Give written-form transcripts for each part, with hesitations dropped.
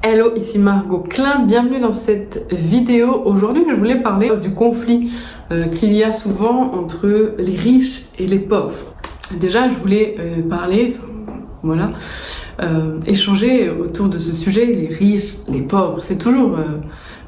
Hello, ici Margot Klein, bienvenue dans cette vidéo. Aujourd'hui, je voulais parler du conflit qu'il y a souvent entre les riches et les pauvres. Déjà, je voulais échanger autour de ce sujet, les riches, les pauvres. C'est toujours...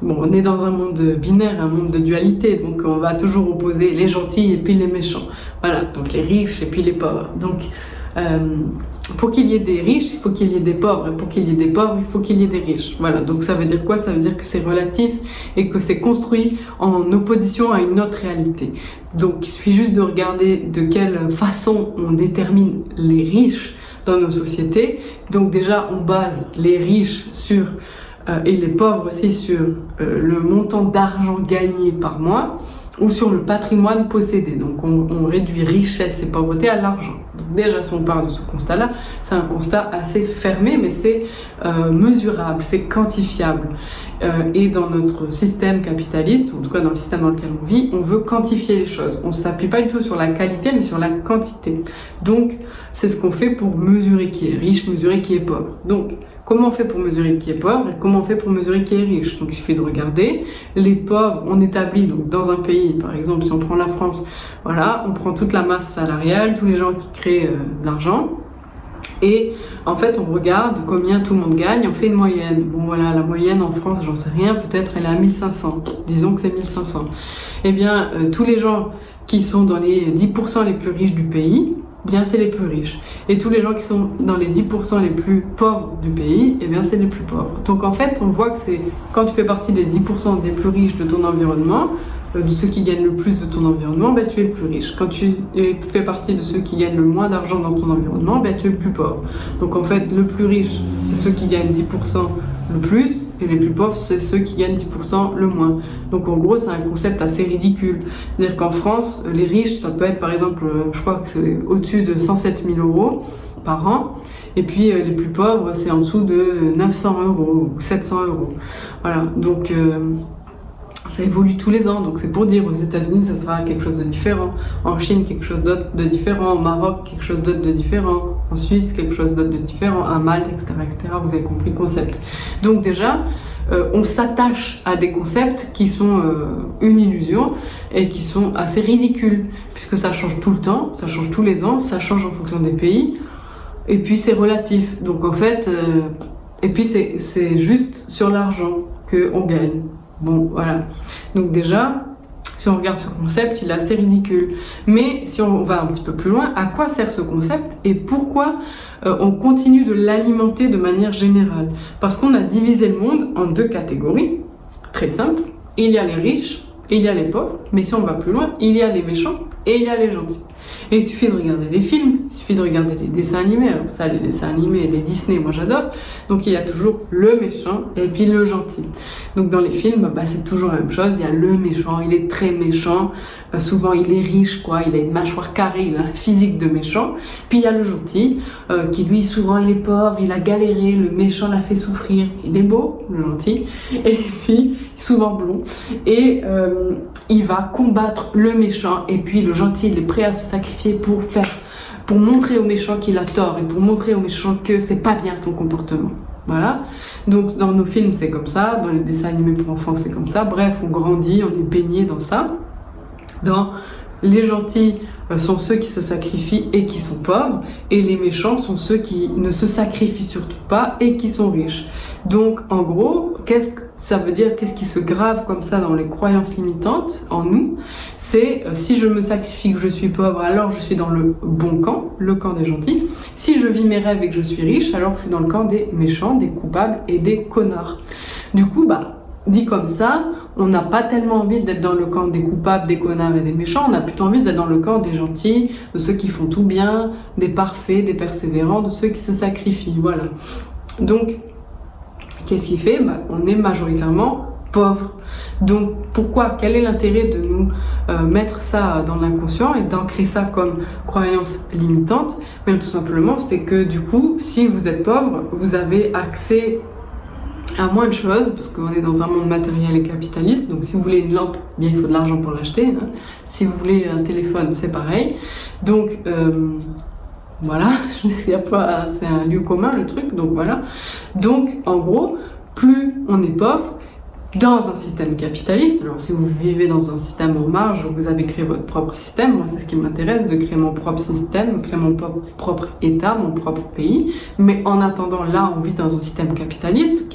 on est dans un monde binaire, un monde de dualité, donc on va toujours opposer les gentils et puis les méchants. Voilà, donc les riches et puis les pauvres. Donc, pour qu'il y ait des riches, il faut qu'il y ait des pauvres, et pour qu'il y ait des pauvres, il faut qu'il y ait des riches. Voilà, donc ça veut dire quoi? Ça veut dire que c'est relatif et que c'est construit en opposition à une autre réalité. Donc il suffit juste de regarder de quelle façon on détermine les riches dans nos sociétés. Donc déjà, on base les riches sur, et les pauvres aussi sur le montant d'argent gagné par mois, ou sur le patrimoine possédé. Donc on réduit richesse et pauvreté à l'argent. Donc déjà, si on part de ce constat-là, c'est un constat assez fermé, mais c'est mesurable, c'est quantifiable. Et dans notre système capitaliste, en tout cas dans le système dans lequel on vit, on veut quantifier les choses. On ne s'appuie pas du tout sur la qualité, mais sur la quantité. Donc c'est ce qu'on fait pour mesurer qui est riche, mesurer qui est pauvre. Donc comment on fait pour mesurer qui est pauvre et comment on fait pour mesurer qui est riche? Donc il suffit de regarder. Les pauvres, on établit donc dans un pays, par exemple si on prend la France, voilà, on prend toute la masse salariale, tous les gens qui créent de l'argent. Et en fait, on regarde combien tout le monde gagne, on fait une moyenne. Bon voilà, la moyenne en France, j'en sais rien, peut-être elle est à 1500. Disons que c'est 1500. Eh bien, tous les gens qui sont dans les 10% les plus riches du pays, bien c'est les plus riches. Et tous les gens qui sont dans les 10% les plus pauvres du pays, eh bien c'est les plus pauvres. Donc en fait, on voit que c'est quand tu fais partie des 10% des plus riches de ton environnement, de ceux qui gagnent le plus de ton environnement, ben, tu es le plus riche. Quand tu fais partie de ceux qui gagnent le moins d'argent dans ton environnement, ben, tu es le plus pauvre. Donc en fait, le plus riche, c'est ceux qui gagnent 10% le plus, et les plus pauvres, c'est ceux qui gagnent 10% le moins. Donc en gros, c'est un concept assez ridicule. C'est-à-dire qu'en France, les riches, ça peut être par exemple, je crois que c'est au-dessus de 107 000 euros par an, et puis les plus pauvres, c'est en dessous de 900 euros ou 700 euros. Voilà, donc... ça évolue tous les ans, donc c'est pour dire aux États-Unis ça sera quelque chose de différent, en Chine quelque chose d'autre de différent, au Maroc quelque chose d'autre de différent, en Suisse quelque chose d'autre de différent, à Malte, etc., etc. Vous avez compris le concept. Donc déjà, on s'attache à des concepts qui sont une illusion et qui sont assez ridicules, puisque ça change tout le temps, ça change tous les ans, ça change en fonction des pays, et puis c'est relatif. Donc en fait, et puis c'est juste sur l'argent qu'on gagne. Bon, voilà. Donc déjà, si on regarde ce concept, il est assez ridicule. Mais si on va un petit peu plus loin, à quoi sert ce concept et pourquoi on continue de l'alimenter de manière générale? Parce qu'on a divisé le monde en deux catégories, très simple. Il y a les riches et il y a les pauvres. Mais si on va plus loin, il y a les méchants et il y a les gentils. Et il suffit de regarder les films, il suffit de regarder les dessins animés. Alors ça, les dessins animés, les Disney, moi j'adore. Donc il y a toujours le méchant et puis le gentil. Donc dans les films, c'est toujours la même chose. Il y a le méchant, il est très méchant. Souvent il est riche, quoi. Il a une mâchoire carrée, il a un physique de méchant. Puis il y a le gentil, qui lui souvent il est pauvre, il a galéré, le méchant l'a fait souffrir. Il est beau, le gentil. Et puis souvent blond. Et il va combattre le méchant. Et puis le gentil, il est prêt à se sacrifier pour montrer au méchant qu'il a tort et pour montrer au méchant que c'est pas bien son comportement. Voilà. Donc dans nos films c'est comme ça, dans les dessins animés pour enfants c'est comme ça. Bref, on grandit, on est baigné dans ça. Dans les gentils sont ceux qui se sacrifient et qui sont pauvres, et les méchants sont ceux qui ne se sacrifient surtout pas et qui sont riches. Donc en gros, qu'est-ce que ça veut dire? Qu'est-ce qui se grave comme ça dans les croyances limitantes en nous? C'est si je me sacrifie, que je suis pauvre, alors je suis dans le bon camp, le camp des gentils. Si je vis mes rêves et que je suis riche, alors je suis dans le camp des méchants, des coupables et des connards. Du coup, dit comme ça, on n'a pas tellement envie d'être dans le camp des coupables, des connards et des méchants, on a plutôt envie d'être dans le camp des gentils, de ceux qui font tout bien, des parfaits, des persévérants, de ceux qui se sacrifient, voilà. Donc, qu'est-ce qui fait? On est majoritairement pauvres. Donc, pourquoi? Quel est l'intérêt de nous mettre ça dans l'inconscient et d'ancrer ça comme croyance limitante? Bien, tout simplement, c'est que du coup, si vous êtes pauvre, vous avez accès à moins de choses, parce qu'on est dans un monde matériel et capitaliste. Donc si vous voulez une lampe, bien il faut de l'argent pour l'acheter, hein. Si vous voulez un téléphone, c'est pareil. Donc voilà, c'est un lieu commun le truc, donc voilà. Donc en gros, plus on est pauvre, dans un système capitaliste. Alors si vous vivez dans un système en marge, vous avez créé votre propre système, moi c'est ce qui m'intéresse, de créer mon propre système, créer mon propre État, mon propre pays, mais en attendant, là on vit dans un système capitaliste,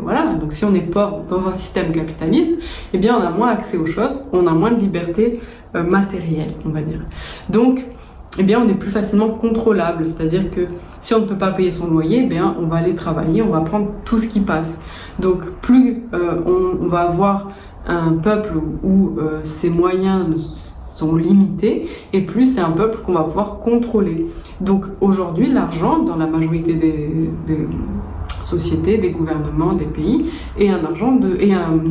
voilà, donc si on est pauvre dans un système capitaliste, eh bien on a moins accès aux choses, on a moins de liberté matérielle, on va dire. Donc, eh bien, on est plus facilement contrôlable, c'est-à-dire que si on ne peut pas payer son loyer, eh bien, on va aller travailler, on va prendre tout ce qui passe. Donc, plus on va avoir un peuple où ses moyens sont limités, et plus c'est un peuple qu'on va pouvoir contrôler. Donc, aujourd'hui, l'argent, dans la majorité des sociétés, des gouvernements, des pays, est un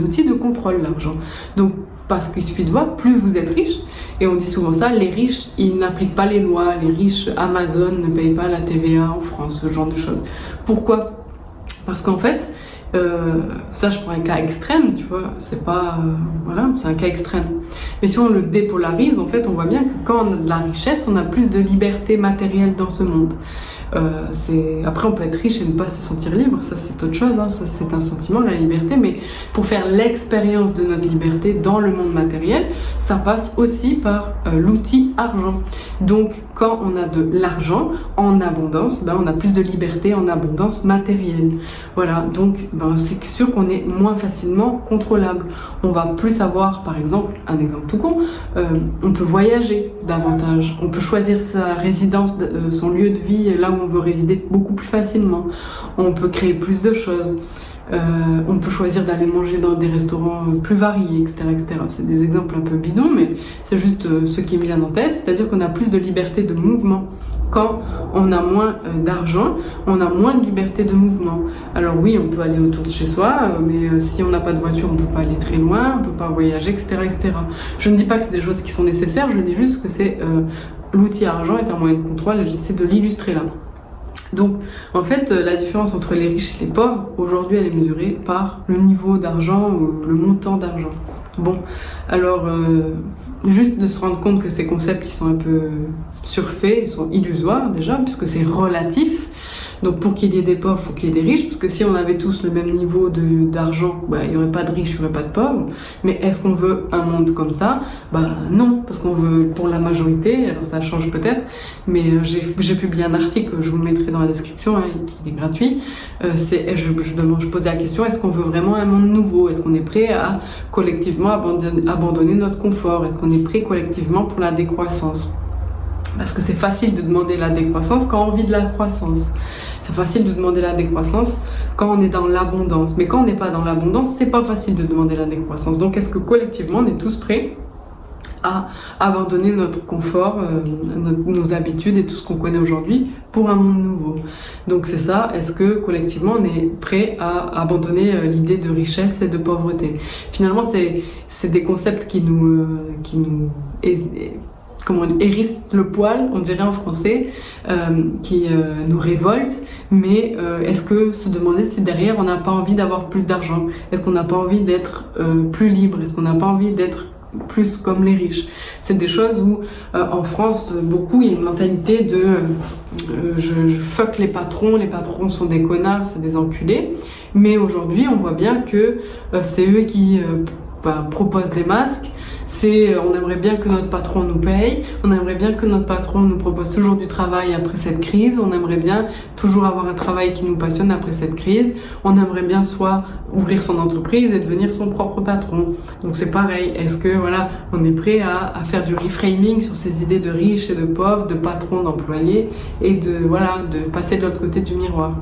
outil de contrôle, l'argent. Donc, parce qu'il suffit de voir, plus vous êtes riche, et on dit souvent ça, les riches, ils n'appliquent pas les lois, les riches Amazon ne payent pas la TVA en France, ce genre de choses. Pourquoi ? Parce qu'en fait, ça je prends un cas extrême, tu vois, c'est pas, voilà, c'est un cas extrême. Mais si on le dépolarise, en fait, on voit bien que quand on a de la richesse, on a plus de liberté matérielle dans ce monde. Après on peut être riche et ne pas se sentir libre, ça c'est autre chose, hein. Ça, c'est un sentiment, la liberté, mais pour faire l'expérience de notre liberté dans le monde matériel, ça passe aussi par l'outil argent. Donc quand on a de l'argent en abondance, on a plus de liberté en abondance matérielle. Voilà, donc c'est sûr qu'on est moins facilement contrôlable. On va plus avoir, par exemple, un exemple tout con, on peut voyager davantage, on peut choisir sa résidence, son lieu de vie, là où on veut résider beaucoup plus facilement. On peut créer plus de choses. On peut choisir d'aller manger dans des restaurants plus variés, etc., etc. C'est des exemples un peu bidons, mais c'est juste ce qui me vient en tête. C'est-à-dire qu'on a plus de liberté de mouvement. Quand on a moins d'argent, on a moins de liberté de mouvement. Alors oui, on peut aller autour de chez soi, mais si on n'a pas de voiture, on ne peut pas aller très loin, on ne peut pas voyager, etc., etc. Je ne dis pas que c'est des choses qui sont nécessaires, je dis juste que c'est l'outil argent est un moyen de contrôle et j'essaie de l'illustrer là. Donc, en fait, la différence entre les riches et les pauvres, aujourd'hui, elle est mesurée par le niveau d'argent ou le montant d'argent. Bon, alors, juste de se rendre compte que ces concepts, ils sont un peu surfaits, ils sont illusoires déjà, puisque c'est relatif. Donc pour qu'il y ait des pauvres, il faut qu'il y ait des riches, parce que si on avait tous le même niveau d'argent, il n'y aurait pas de riches, il n'y aurait pas de pauvres. Mais est-ce qu'on veut un monde comme ça ? Non, parce qu'on veut pour la majorité, alors ça change peut-être, mais j'ai publié un article, je vous le mettrai dans la description, hein, il est gratuit. Je posais la question, est-ce qu'on veut vraiment un monde nouveau ? Est-ce qu'on est prêt à collectivement abandonner notre confort ? Est-ce qu'on est prêt collectivement pour la décroissance ? Parce que c'est facile de demander la décroissance quand on vit de la croissance. C'est facile de demander la décroissance quand on est dans l'abondance. Mais quand on n'est pas dans l'abondance, c'est pas facile de demander la décroissance. Donc est-ce que collectivement, on est tous prêts à abandonner notre confort, nos habitudes et tout ce qu'on connaît aujourd'hui pour un monde nouveau? Donc c'est ça, est-ce que collectivement on est prêt à abandonner l'idée de richesse et de pauvreté? Finalement, c'est des concepts qui nous comment on hérisse le poil, on dirait en français, qui nous révolte, mais est-ce que se demander si derrière on n'a pas envie d'avoir plus d'argent? Est-ce qu'on n'a pas envie d'être plus libre? Est-ce qu'on n'a pas envie d'être plus comme les riches? C'est des choses où en France, beaucoup, il y a une mentalité de je fuck les patrons sont des connards, c'est des enculés, mais aujourd'hui on voit bien que c'est eux qui proposent des masques. On aimerait bien que notre patron nous paye, on aimerait bien que notre patron nous propose toujours du travail après cette crise, on aimerait bien toujours avoir un travail qui nous passionne après cette crise, on aimerait bien soit ouvrir son entreprise et devenir son propre patron. Donc c'est pareil, est-ce que voilà, on est prêt à faire du reframing sur ces idées de riches et de pauvres, de patrons, d'employés, et de passer de l'autre côté du miroir?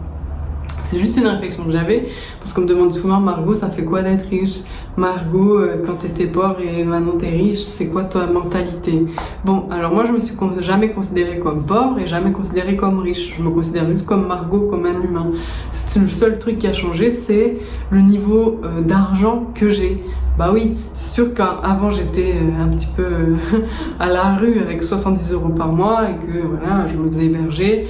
C'est juste une réflexion que j'avais, parce qu'on me demande souvent, Margot, ça fait quoi d'être riche? Margot, quand t'étais pauvre et maintenant t'es riche, c'est quoi ta mentalité? Bon, alors moi je me suis jamais considérée comme pauvre et jamais considérée comme riche. Je me considère juste comme Margot, comme un humain. C'est le seul truc qui a changé, c'est le niveau d'argent que j'ai. Bah oui, c'est sûr qu'avant j'étais un petit peu à la rue avec 70 € par mois et que voilà, je me faisais héberger.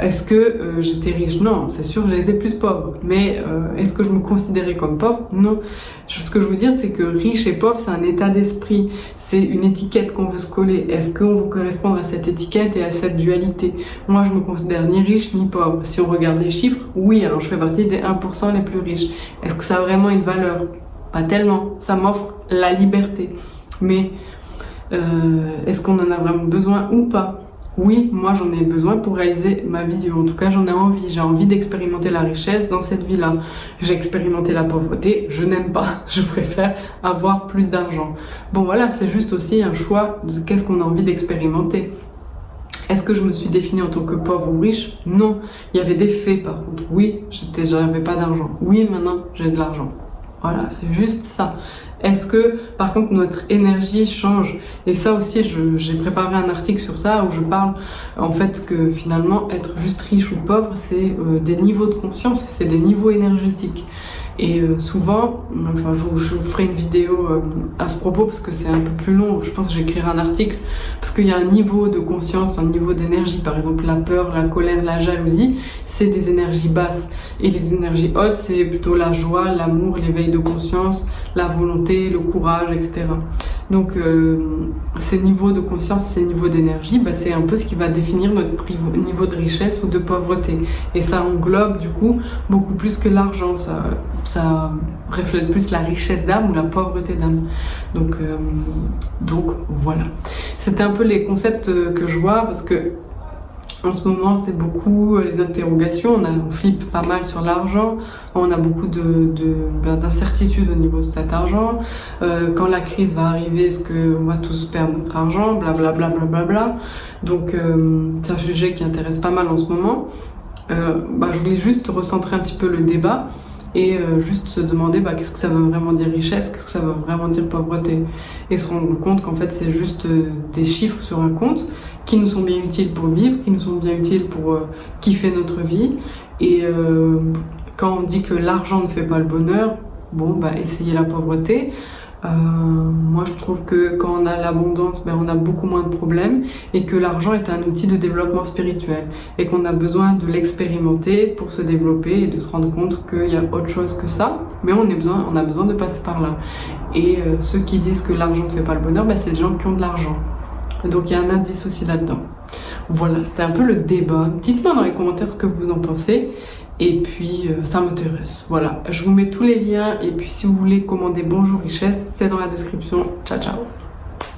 Est-ce que j'étais riche? Non, c'est sûr, j'ai été plus pauvre. Mais est-ce que je me considérais comme pauvre? Non. Ce que je veux dire, c'est que riche et pauvre, c'est un état d'esprit. C'est une étiquette qu'on veut se coller. Est-ce qu'on veut correspondre à cette étiquette et à cette dualité? Moi, je me considère ni riche ni pauvre. Si on regarde les chiffres, oui, alors je fais partie des 1% les plus riches. Est-ce que ça a vraiment une valeur? Pas tellement. Ça m'offre la liberté. Mais est-ce qu'on en a vraiment besoin ou pas? Oui, moi j'en ai besoin pour réaliser ma vision. En tout cas, j'en ai envie. J'ai envie d'expérimenter la richesse dans cette vie-là. J'ai expérimenté la pauvreté. Je n'aime pas. Je préfère avoir plus d'argent. Bon, voilà, c'est juste aussi un choix de qu'est-ce qu'on a envie d'expérimenter. Est-ce que je me suis définie en tant que pauvre ou riche? Non. Il y avait des faits par contre. Oui, j'avais pas d'argent. Oui, maintenant j'ai de l'argent. Voilà, c'est juste ça. Est-ce que, par contre, notre énergie change? Et ça aussi, j'ai préparé un article sur ça où je parle, en fait, que finalement, être juste riche ou pauvre, c'est des niveaux de conscience, c'est des niveaux énergétiques. Et souvent, enfin, je vous ferai une vidéo à ce propos parce que c'est un peu plus long. Je pense que j'écrirai un article parce qu'il y a un niveau de conscience, un niveau d'énergie. Par exemple, la peur, la colère, la jalousie, c'est des énergies basses. Et les énergies hautes, c'est plutôt la joie, l'amour, l'éveil de conscience, la volonté, le courage, etc. Donc, ces niveaux de conscience, ces niveaux d'énergie, bah, c'est un peu ce qui va définir notre niveau de richesse ou de pauvreté. Et ça englobe du coup beaucoup plus que l'argent. Ça reflète plus la richesse d'âme ou la pauvreté d'âme. Donc voilà. C'était un peu les concepts que je vois parce que en ce moment, c'est beaucoup les interrogations. On flippe pas mal sur l'argent. On a beaucoup d'incertitudes au niveau de cet argent. Quand la crise va arriver, est-ce qu'on va tous perdre notre argent? Blablabla. Bla, bla, bla, bla. Donc, c'est un sujet qui intéresse pas mal en ce moment. Je voulais juste recentrer un petit peu le débat et juste se demander qu'est-ce que ça veut vraiment dire richesse, qu'est-ce que ça veut vraiment dire pauvreté, et se rendre compte qu'en fait c'est juste des chiffres sur un compte qui nous sont bien utiles pour vivre, qui nous sont bien utiles pour kiffer notre vie. Et quand on dit que l'argent ne fait pas le bonheur, essayez la pauvreté. Moi je trouve que quand on a l'abondance, on a beaucoup moins de problèmes, et que l'argent est un outil de développement spirituel et qu'on a besoin de l'expérimenter pour se développer et de se rendre compte qu'il y a autre chose que ça, mais on a besoin de passer par là. Et ceux qui disent que l'argent ne fait pas le bonheur, c'est les gens qui ont de l'argent. Donc il y a un indice aussi là-dedans. Voilà, c'était un peu le débat. Dites-moi dans les commentaires ce que vous en pensez. Et puis, ça m'intéresse. Voilà, je vous mets tous les liens. Et puis, si vous voulez commander Bonjour Richesse, c'est dans la description. Ciao, ciao.